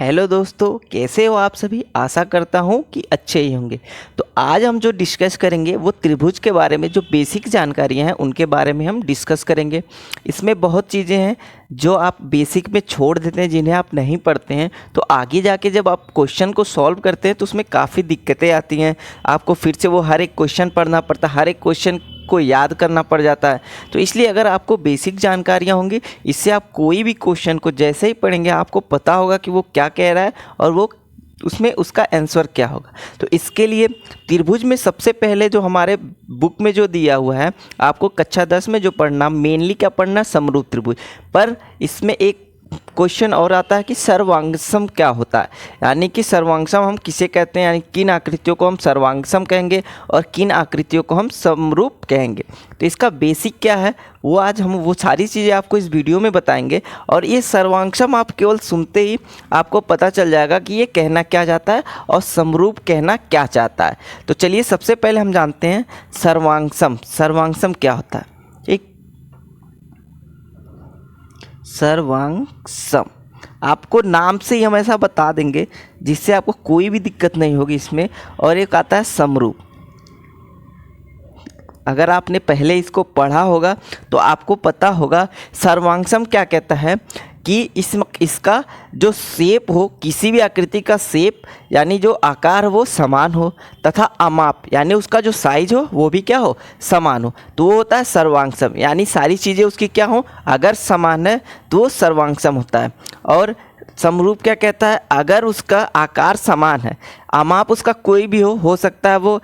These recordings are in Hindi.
हेलो दोस्तों, कैसे हो आप सभी। आशा करता हूँ कि अच्छे ही होंगे। तो आज हम जो डिस्कस करेंगे वो त्रिभुज के बारे में, जो बेसिक जानकारियाँ हैं उनके बारे में हम डिस्कस करेंगे। इसमें बहुत चीज़ें हैं जो आप बेसिक में छोड़ देते हैं, जिन्हें आप नहीं पढ़ते हैं, तो आगे जाके जब आप क्वेश्चन को सॉल्व करते हैं तो उसमें काफ़ी दिक्कतें आती हैं। आपको फिर से वो हर एक क्वेश्चन पढ़ना पड़ता है, हर एक क्वेश्चन को याद करना पड़ जाता है। तो इसलिए अगर आपको बेसिक जानकारियाँ होंगी, इससे आप कोई भी क्वेश्चन को जैसे ही पढ़ेंगे आपको पता होगा कि वो क्या कह रहा है और वो उसमें उसका आंसर क्या होगा। तो इसके लिए त्रिभुज में सबसे पहले जो हमारे बुक में जो दिया हुआ है, आपको कक्षा 10 में जो पढ़ना, मेनली क्या पढ़ना, समरूप त्रिभुज। पर इसमें एक क्वेश्चन और आता है कि सर्वांगसम क्या होता है, यानी कि सर्वांगसम हम किसे कहते हैं, यानी किन आकृतियों को हम सर्वांगसम कहेंगे और किन आकृतियों को हम समरूप कहेंगे। तो इसका बेसिक क्या है वो आज हम वो सारी चीज़ें आपको इस वीडियो में बताएंगे। और ये सर्वांगसम आप केवल सुनते ही आपको पता चल जाएगा कि ये कहना क्या चाहता है और समरूप कहना क्या चाहता है। तो चलिए सबसे पहले हम जानते हैं सर्वांगसम। सर्वांगसम क्या होता है। एक सर्वांगसम आपको नाम से ही हम ऐसा बता देंगे जिससे आपको कोई भी दिक्कत नहीं होगी इसमें। और एक आता है समरूप। अगर आपने पहले इसको पढ़ा होगा तो आपको पता होगा सर्वांगसम क्या कहता है कि इसका जो शेप हो, किसी भी आकृति का शेप यानी जो आकार वो समान हो, तथा अमाप यानी उसका जो साइज हो वो भी क्या हो, समान हो, तो वो होता है सर्वांगसम। यानी सारी चीज़ें उसकी क्या हो, अगर समान है तो वो सर्वांगसम होता है। और समरूप क्या कहता है, अगर उसका आकार समान है, अमाप उसका कोई भी हो सकता है वो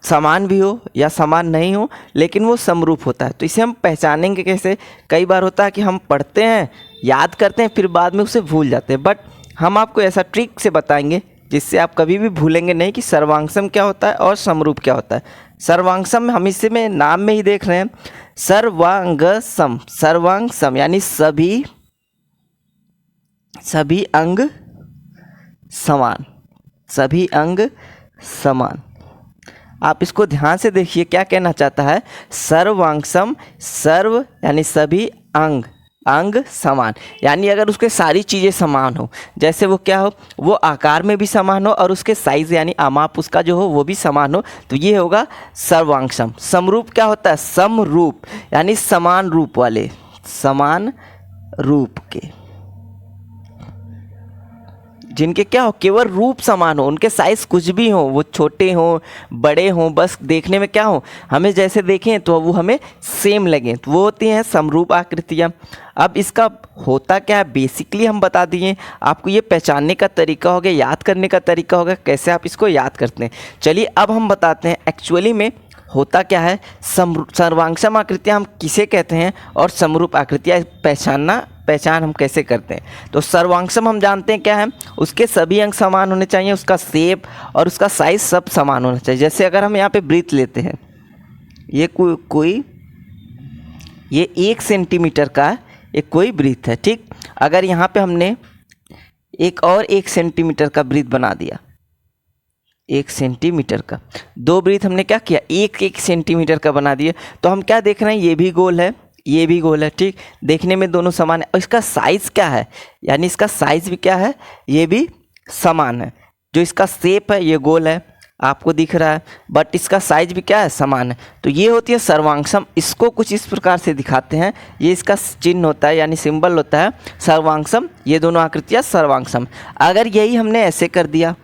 समान भी हो या समान नहीं हो, लेकिन वो समरूप होता है। तो इसे हम पहचानेंगे कैसे। कई बार होता है कि हम पढ़ते हैं, याद करते हैं, फिर बाद में उसे भूल जाते हैं, बट हम आपको ऐसा ट्रिक से बताएंगे जिससे आप कभी भी भूलेंगे नहीं कि सर्वांगसम क्या होता है और समरूप क्या होता है। सर्वांगसम हम इसे में नाम में ही देख रहे हैं, सर्वांगसम। सर्वांगसम यानी सभी अंग समान, सभी अंग समान। आप इसको ध्यान से देखिए क्या कहना चाहता है। सर्वांगसम, सर्व यानी सभी, अंग समान, यानी अगर उसके सारी चीज़ें समान हो, जैसे वो क्या हो, वो आकार में भी समान हो और उसके साइज यानी अमाप उसका जो हो वो भी समान हो, तो ये होगा सर्वांगसम। समरूप क्या होता है, समरूप यानी समान रूप वाले, समान रूप के, जिनके क्या हो, केवल रूप समान हो, उनके साइज कुछ भी हो, वो छोटे हो बड़े हो, बस देखने में क्या हो, हमें जैसे देखें तो वो हमें सेम लगे, तो वो होती हैं समरूप आकृतियाँ। अब इसका होता क्या है बेसिकली हम बता दिए, आपको ये पहचानने का तरीका हो गया, याद करने का तरीका होगा कैसे आप इसको याद करते हैं। चलिए अब हम बताते हैं एक्चुअली में होता क्या है। सर्वांगसम आकृतियाँ हम किसे कहते हैं और समरूप आकृतियाँ पहचान हम कैसे करते हैं। तो सर्वांगसम हम जानते हैं क्या है, उसके सभी अंग समान होने चाहिए, उसका शेप और उसका साइज सब समान होना चाहिए। जैसे अगर हम यहाँ पे वृत्त लेते हैं, ये कोई ये 1 सेंटीमीटर का एक कोई वृत्त है, ठीक। अगर यहाँ पे हमने एक और 1 सेंटीमीटर का वृत्त बना दिया, 1 सेंटीमीटर का, 2 वृत्त हमने क्या किया, 1 सेंटीमीटर का बना दिया, तो हम क्या देख रहे हैं, ये भी गोल है, ये भी गोल है, ठीक। देखने में दोनों समान है और इसका साइज़ क्या है, यानी इसका साइज़ भी क्या है, ये भी समान है। जो इसका शेप है ये गोल है, आपको दिख रहा है, बट इसका साइज भी क्या है, समान है। तो ये होती है सर्वांगसम। इसको कुछ इस प्रकार से दिखाते हैं, ये इसका चिन्ह होता है यानी सिंबल होता है सर्वांगसम। ये दोनों आकृतियाँ सर्वांगसम। अगर यही हमने ऐसे कर दिया,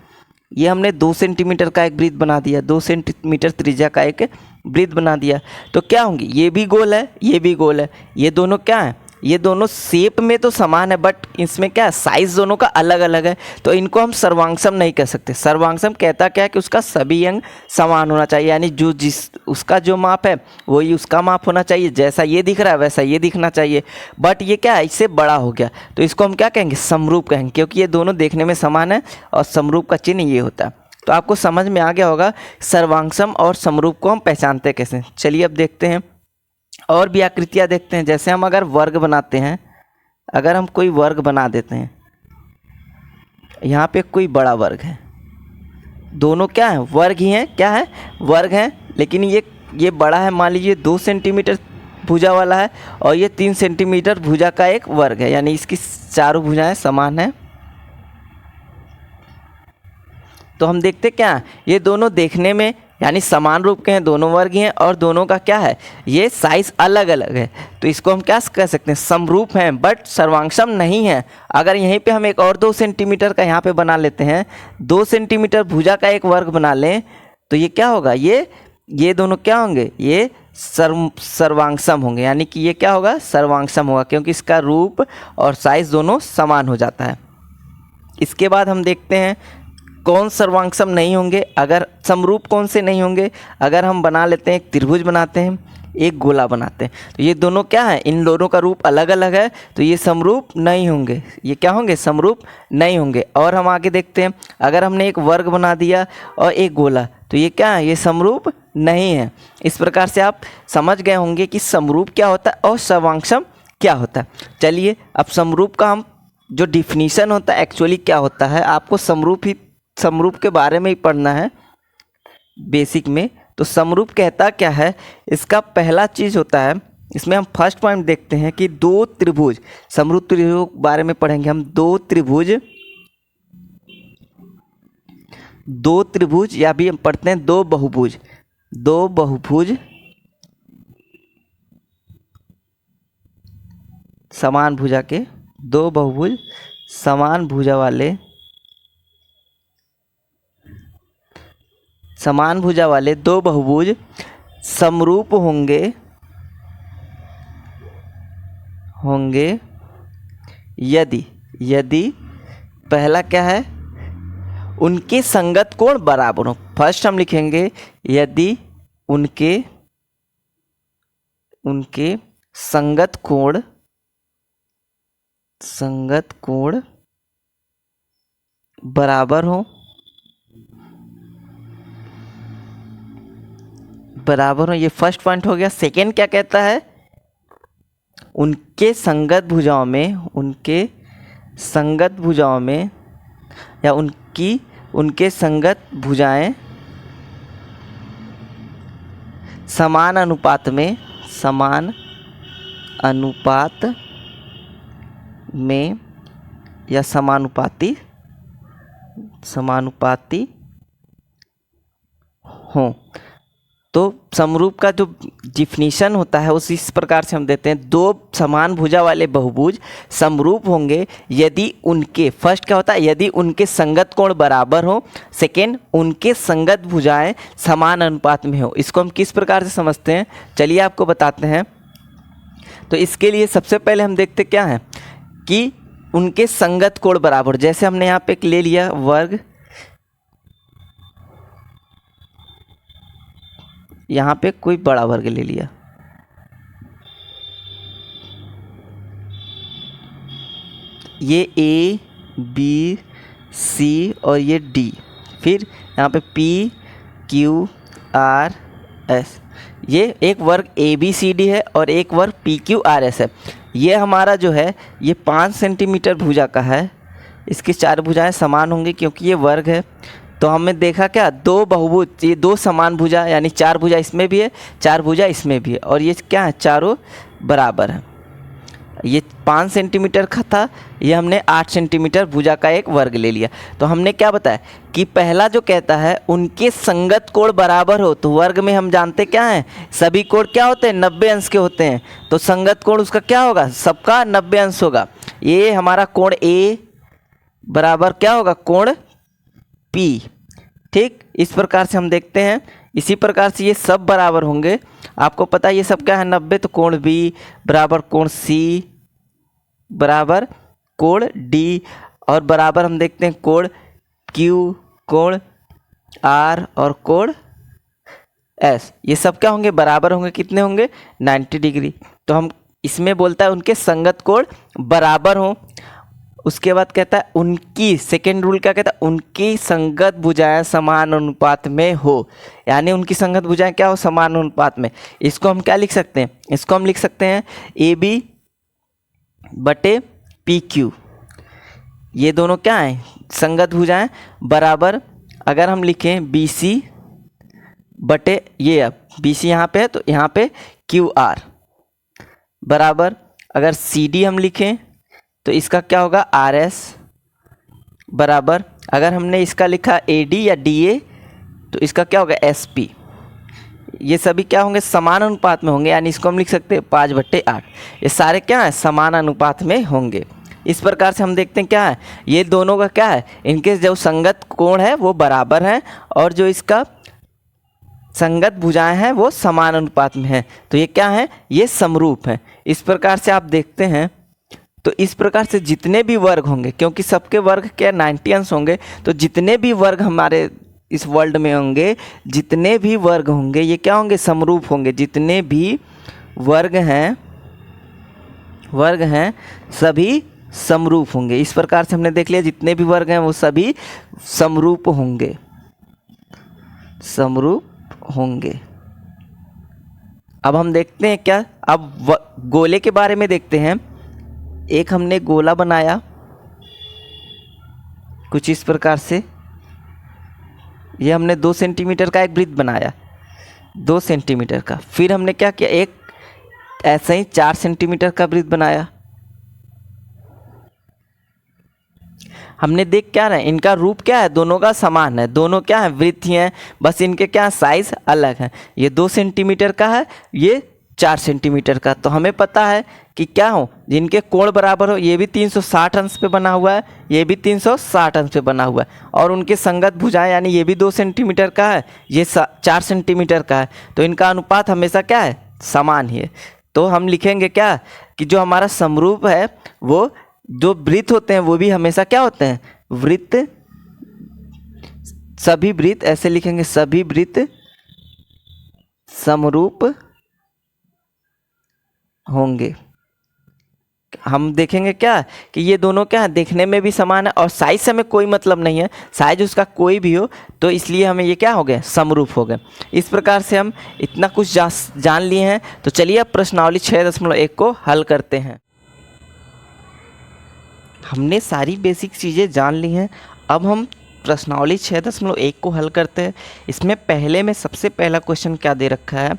ये हमने 2 सेंटीमीटर का एक वृत्त बना दिया, 2 सेंटीमीटर त्रिज्या का एक वृत्त बना दिया, तो क्या होंगे, ये भी गोल है, ये भी गोल है, ये दोनों क्या है, ये दोनों शेप में तो समान है, बट इसमें क्या है, साइज दोनों का अलग अलग है, तो इनको हम सर्वांगसम नहीं कह सकते। सर्वांगसम कहता क्या है कि उसका सभी अंग समान होना चाहिए, यानी जो उसका जो माप है वही उसका माप होना चाहिए, जैसा ये दिख रहा है वैसा ये दिखना चाहिए। बट ये क्या है, इससे बड़ा हो गया, तो इसको हम क्या कहेंगे, समरूप कहेंगे, क्योंकि ये दोनों देखने में समान है और समरूप का चिन्ह ये होता है। तो आपको समझ में आ गया होगा सर्वांगसम और समरूप को हम पहचानते कैसे। चलिए अब देखते हैं और भी आकृतियाँ देखते हैं। जैसे हम अगर वर्ग बनाते हैं, अगर हम कोई वर्ग बना देते हैं, यहाँ पे कोई बड़ा वर्ग है, दोनों क्या है, वर्ग ही हैं, क्या है, वर्ग हैं, लेकिन ये बड़ा है, मान लीजिए 2 सेंटीमीटर भुजा वाला है और ये 3 सेंटीमीटर भुजा का एक वर्ग है, यानी इसकी चारों भुजाएं समान हैं, तो हम देखते क्या हैं, ये दोनों देखने में यानी समान रूप के हैं, दोनों वर्ग ही हैं और दोनों का क्या है, ये साइज अलग अलग है। तो इसको हम क्या कह सकते हैं, समरूप हैं बट सर्वांगसम नहीं है। अगर यहीं पे हम एक और 2 सेंटीमीटर का यहाँ पे बना लेते हैं, 2 सेंटीमीटर भुजा का एक वर्ग बना लें, तो ये क्या होगा, ये दोनों क्या होंगे, ये सर्वांगसम होंगे, यानी कि ये क्या होगा, सर्वांगसम होगा, क्योंकि इसका रूप और साइज दोनों समान हो जाता है। इसके बाद हम देखते हैं कौन सर्वांगसम नहीं होंगे। अगर समरूप कौन से नहीं होंगे, अगर हम बना लेते हैं एक त्रिभुज बनाते हैं, एक गोला बनाते हैं, तो ये दोनों क्या है, इन दोनों का रूप अलग अलग है, तो ये समरूप नहीं होंगे, ये क्या होंगे, समरूप नहीं होंगे। और हम आगे देखते हैं, अगर हमने एक वर्ग बना दिया और एक गोला, तो ये क्या है, ये समरूप नहीं है। इस प्रकार से आप समझ गए होंगे कि समरूप क्या होता है और सर्वांगसम क्या होता है। चलिए अब समरूप का हम जो डिफिनीशन होता है एक्चुअली क्या होता है, आपको समरूप के बारे में ही पढ़ना है बेसिक में। तो समरूप कहता क्या है, इसका पहला चीज़ होता है, इसमें हम फर्स्ट पॉइंट देखते हैं कि 2 त्रिभुज, समरूप त्रिभुज के बारे में पढ़ेंगे हम। 2 त्रिभुज या भी हम पढ़ते हैं 2 बहुभुज, 2 बहुभुज समान भुजा के, 2 बहुभुज समान भुजा वाले, समान भुजा वाले 2 बहुभुज समरूप होंगे यदि पहला क्या है, उनके संगत कोण बराबर हो। फर्स्ट हम लिखेंगे यदि उनके संगत कोण बराबर हो, ये फर्स्ट पॉइंट हो गया। सेकेंड क्या कहता है, उनके संगत भुजाओं में या उनके संगत भुजाएं समान अनुपात में या समानुपाती हों। तो समरूप का जो डिफिनीशन होता है उस इस प्रकार से हम देते हैं, 2 समान भुजा वाले बहुभुज समरूप होंगे यदि उनके, फर्स्ट क्या होता है, यदि उनके संगत कोण बराबर हो, सेकेंड उनके संगत भुजाएं समान अनुपात में हो। इसको हम किस प्रकार से समझते हैं, चलिए आपको बताते हैं। तो इसके लिए सबसे पहले हम देखते क्या है कि उनके संगत कोण बराबर, जैसे हमने यहाँ पे ले लिया वर्ग, यहाँ पे कोई बड़ा वर्ग ले लिया, ये ए बी सी और ये डी, फिर यहाँ पे पी क्यू आर एस, ये एक वर्ग ए बी सी डी है और एक वर्ग पी क्यू आर एस है। ये हमारा जो है ये 5 सेंटीमीटर भुजा का है, इसकी 4 भुजाएं समान होंगी क्योंकि ये वर्ग है। तो हमने देखा क्या, 2 बहुभुज, ये 2 समान भुजा यानी 4 भुजा इसमें भी है, 4 भुजा इसमें भी है, और ये क्या है, चारों बराबर है। ये 5 सेंटीमीटर का था, ये हमने 8 सेंटीमीटर भुजा का एक वर्ग ले लिया। तो हमने क्या बताया कि पहला जो कहता है उनके संगत कोण बराबर हो, तो वर्ग में हम जानते क्या हैं, सभी कोण क्या होते हैं, 90 अंश के होते हैं। तो संगत कोण उसका क्या होगा, सबका 90 अंश होगा। ये हमारा कोण ए बराबर क्या होगा, कोण पी। ठीक, इस प्रकार से हम देखते हैं। इसी प्रकार से ये सब बराबर होंगे, आपको पता है ये सब क्या है, 90। तो कोण बी बराबर कोण सी बराबर कोण डी, और बराबर हम देखते हैं कोण क्यू, कोण आर और कोण एस, ये सब क्या होंगे, बराबर होंगे। कितने होंगे, 90 डिग्री। तो हम इसमें बोलता है उनके संगत कोण बराबर हो। उसके बाद कहता है उनकी, सेकेंड रूल क्या कहता है, उनकी संगत भुजाएं समान अनुपात में हो, यानी उनकी संगत भुजाएं क्या हो, समान अनुपात में। इसको हम क्या लिख सकते हैं, इसको हम लिख सकते हैं ए बी बटे पी क्यू, ये दोनों क्या हैं, संगत भुजाएं बराबर। अगर हम लिखें बी सी बटे, ये अब बी सी यहाँ पे है तो यहाँ पे क्यू आर बराबर, अगर सी डी हम लिखें तो इसका क्या होगा, आर एस बराबर। अगर हमने इसका लिखा AD या DA तो इसका क्या होगा SP। ये सभी क्या होंगे, समान अनुपात में होंगे, यानी इसको हम लिख सकते हैं 5/8। ये सारे क्या है, समान अनुपात में होंगे। इस प्रकार से हम देखते हैं क्या है, ये दोनों का क्या है, इनके जो संगत कोण है वो बराबर है और जो इसका संगत भुजाएं हैं वो समान अनुपात में है। तो ये क्या है, ये समरूप है। इस प्रकार से आप देखते हैं तो इस प्रकार से जितने भी वर्ग होंगे, क्योंकि सबके वर्ग क्या 90 अंश होंगे, तो जितने भी वर्ग हमारे इस वर्ल्ड में होंगे, जितने भी वर्ग होंगे ये क्या होंगे, समरूप होंगे। जितने भी वर्ग हैं सभी समरूप होंगे। इस प्रकार से हमने देख लिया जितने भी वर्ग हैं वो सभी समरूप होंगे, समरूप होंगे। अब हम देखते हैं क्या, अब गोले के बारे में देखते हैं। एक हमने गोला बनाया कुछ इस प्रकार से, ये हमने 2 सेंटीमीटर का एक वृत्त बनाया, 2 सेंटीमीटर का। फिर हमने क्या किया, एक ऐसे ही 4 सेंटीमीटर का वृत्त बनाया। हमने देख क्या रहे, इनका रूप क्या है, दोनों का समान है, दोनों क्या है, वृत्त ही हैं, बस इनके क्या साइज अलग है। ये 2 सेंटीमीटर का है, ये 4 सेंटीमीटर का। तो हमें पता है कि क्या हो, जिनके कोण बराबर हो, ये भी 360 अंश पे बना हुआ है, ये भी 360 अंश पे बना हुआ है, और उनके संगत भुजाएं यानी ये भी 2 सेंटीमीटर का है, ये 4 सेंटीमीटर का है, तो इनका अनुपात हमेशा क्या है, समान ही है। तो हम लिखेंगे क्या कि जो हमारा समरूप है वो जो वृत्त होते हैं वो भी हमेशा क्या होते हैं, वृत्त, सभी वृत्त, ऐसे लिखेंगे सभी वृत्त समरूप होंगे। हम देखेंगे क्या कि ये दोनों क्या है, देखने में भी समान है और साइज से हमें कोई मतलब नहीं है, साइज उसका कोई भी हो, तो इसलिए हमें ये क्या हो गए, समरूप हो गए। इस प्रकार से हम इतना कुछ जान लिए हैं। तो चलिए अब प्रश्नावली 6.1 को हल करते हैं। हमने सारी बेसिक चीज़ें जान ली हैं, अब हम प्रश्नावली 6.1 को हल करते हैं। इसमें पहले में सबसे पहला क्वेश्चन क्या दे रखा है,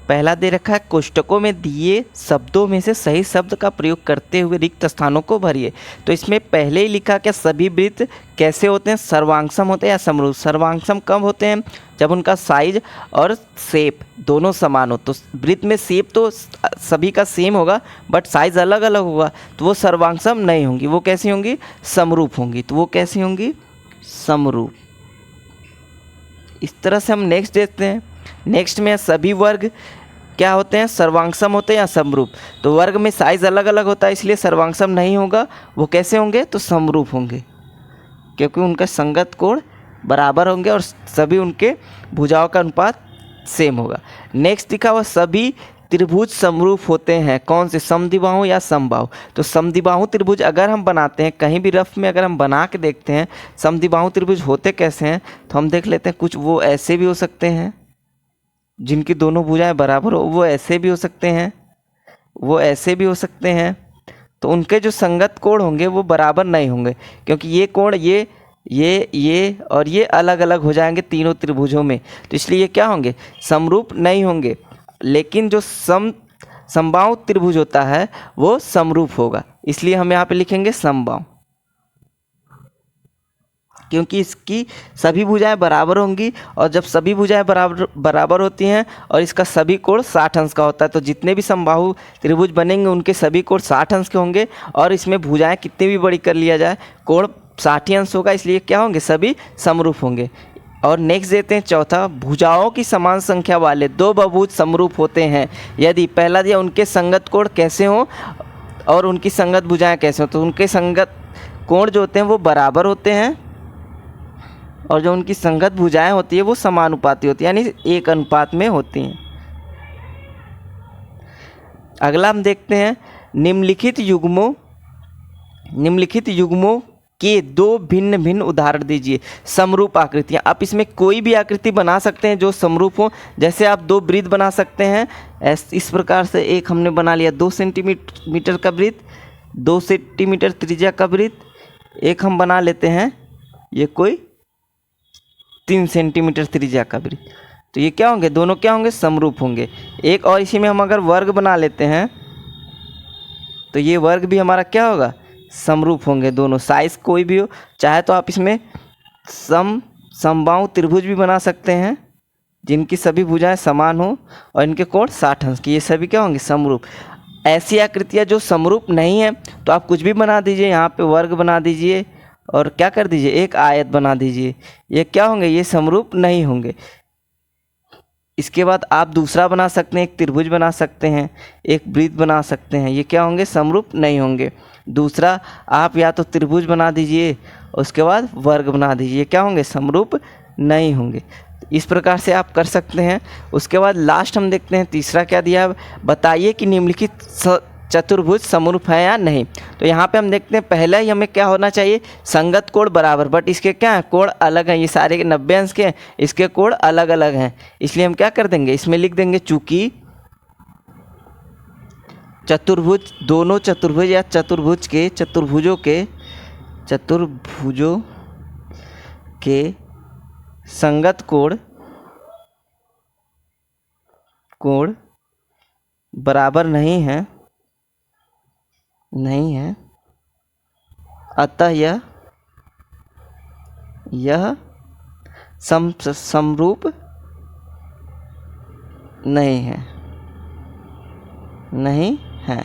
पहला दे रखा है कोष्टकों में दिए शब्दों में से सही शब्द का प्रयोग करते हुए रिक्त स्थानों को भरिए। तो इसमें पहले ही लिखा क्या, सभी वृत्त कैसे होते हैं, सर्वांगसम होते हैं या समरूप। सर्वांगसम कब होते हैं, जब उनका साइज और शेप दोनों समान हो। तो वृत्त में शेप तो सभी का सेम होगा बट साइज अलग अलग होगा, तो वो सर्वांगसम नहीं होंगी, वो कैसी होंगी, समरूप होंगी। तो वो कैसी होंगी, समरूप। इस तरह से हम नेक्स्ट देखते हैं। नेक्स्ट में सभी वर्ग क्या होते हैं, सर्वांगसम होते हैं या समरूप। तो वर्ग में साइज अलग अलग होता है इसलिए सर्वांगसम नहीं होगा, वो कैसे होंगे, तो समरूप होंगे, क्योंकि उनका संगत कोण बराबर होंगे और सभी उनके भुजाओं का अनुपात सेम होगा। नेक्स्ट दिखा हुआ सभी त्रिभुज समरूप होते हैं, कौन से, समद्विबाहु या समबाहु। तो समद्विबाहु त्रिभुज अगर हम बनाते हैं, कहीं भी रफ में अगर हम बना के देखते हैं समद्विबाहु त्रिभुज होते कैसे हैं, तो हम देख लेते हैं। कुछ वो ऐसे भी हो सकते हैं जिनकी दोनों भुजाएं बराबर हो, वो ऐसे भी हो सकते हैं, वो ऐसे भी हो सकते हैं। तो उनके जो संगत कोण होंगे वो बराबर नहीं होंगे, क्योंकि ये कोण ये और ये अलग अलग हो जाएंगे तीनों त्रिभुजों में, तो इसलिए ये क्या होंगे, समरूप नहीं होंगे। लेकिन जो समबाहु त्रिभुज होता है वो समरूप होगा, इसलिए हम यहाँ पे लिखेंगे समबाहु, क्योंकि इसकी सभी भुजाएं बराबर होंगी, और जब सभी भुजाएं बराबर होती हैं और इसका सभी कोण 60 अंश का होता है, तो जितने भी समबाहु त्रिभुज बनेंगे उनके सभी कोण 60 अंश के होंगे। और इसमें भुजाएं कितनी भी बड़ी कर लिया जाए कोण 60 अंश होगा, इसलिए क्या होंगे, सभी समरूप होंगे। और नेक्स्ट देते हैं चौथा, भुजाओं की समान संख्या वाले 2 बहुभुज समरूप होते हैं यदि पहला दिया उनके संगत कोण कैसे हों और उनकी संगत भुजाएं कैसे हों। तो उनके संगत कोण जो होते हैं वो बराबर होते हैं और जो उनकी संगत भुजाएं होती है वो समानुपाती होती है, यानी एक अनुपात में होती हैं। अगला हम देखते हैं निम्नलिखित युग्मों के 2 भिन्न भिन्न उदाहरण दीजिए। समरूप आकृतियाँ, आप इसमें कोई भी आकृति बना सकते हैं जो समरूप हो। जैसे आप 2 वृत्त बना सकते हैं इस प्रकार से। एक हमने बना लिया 2 सेंटीमीटर का वृत्त, 2 सेंटीमीटर त्रिज्या का वृत्त। एक हम बना लेते हैं ये कोई 3 सेंटीमीटर त्रिज्या का वृत्त। तो ये क्या होंगे, दोनों क्या होंगे, समरूप होंगे। एक और इसी में हम अगर वर्ग बना लेते हैं तो ये वर्ग भी हमारा क्या होगा, समरूप होंगे। दोनों साइज कोई भी हो, चाहे तो आप इसमें समबाहु त्रिभुज भी बना सकते हैं जिनकी सभी भुजाएं समान हो और इनके कोण 60 अंश की, ये सभी क्या होंगे? समरूप। ऐसी आकृतियाँ जो समरूप नहीं है तो आप कुछ भी बना दीजिए, यहाँ पे वर्ग बना दीजिए और क्या कर दीजिए, एक आयत बना दीजिए, ये क्या होंगे? ये समरूप नहीं होंगे। इसके बाद आप दूसरा बना सकते हैं, एक त्रिभुज बना सकते हैं, एक वृत्त बना सकते हैं, ये क्या होंगे? समरूप नहीं होंगे। दूसरा आप या तो त्रिभुज बना दीजिए उसके बाद वर्ग बना दीजिए, क्या होंगे? समरूप नहीं होंगे। इस प्रकार से आप कर सकते हैं। उसके बाद लास्ट हम देखते हैं तीसरा क्या दिया है, बताइए कि निम्नलिखित चतुर्भुज समरूप है या नहीं। तो यहाँ पे हम देखते हैं पहला ही हमें क्या होना चाहिए, संगत कोण बराबर, बट इसके क्या है? कोण अलग हैं। ये सारे 90 अंश के हैं, इसके कोण अलग अलग हैं, इसलिए हम क्या कर देंगे, इसमें लिख देंगे चूंकि चतुर्भुज, दोनों चतुर्भुज या चतुर्भुजों के संगत कोण बराबर नहीं है, अतः यह समरूप नहीं है।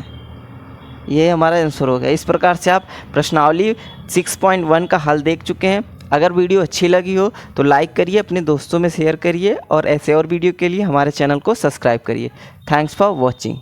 ये हमारा आंसर हो गया। इस प्रकार से आप प्रश्नावली 6.1 का हल देख चुके हैं। अगर वीडियो अच्छी लगी हो तो लाइक करिए, अपने दोस्तों में शेयर करिए और ऐसे और वीडियो के लिए हमारे चैनल को सब्सक्राइब करिए। Thanks for watching.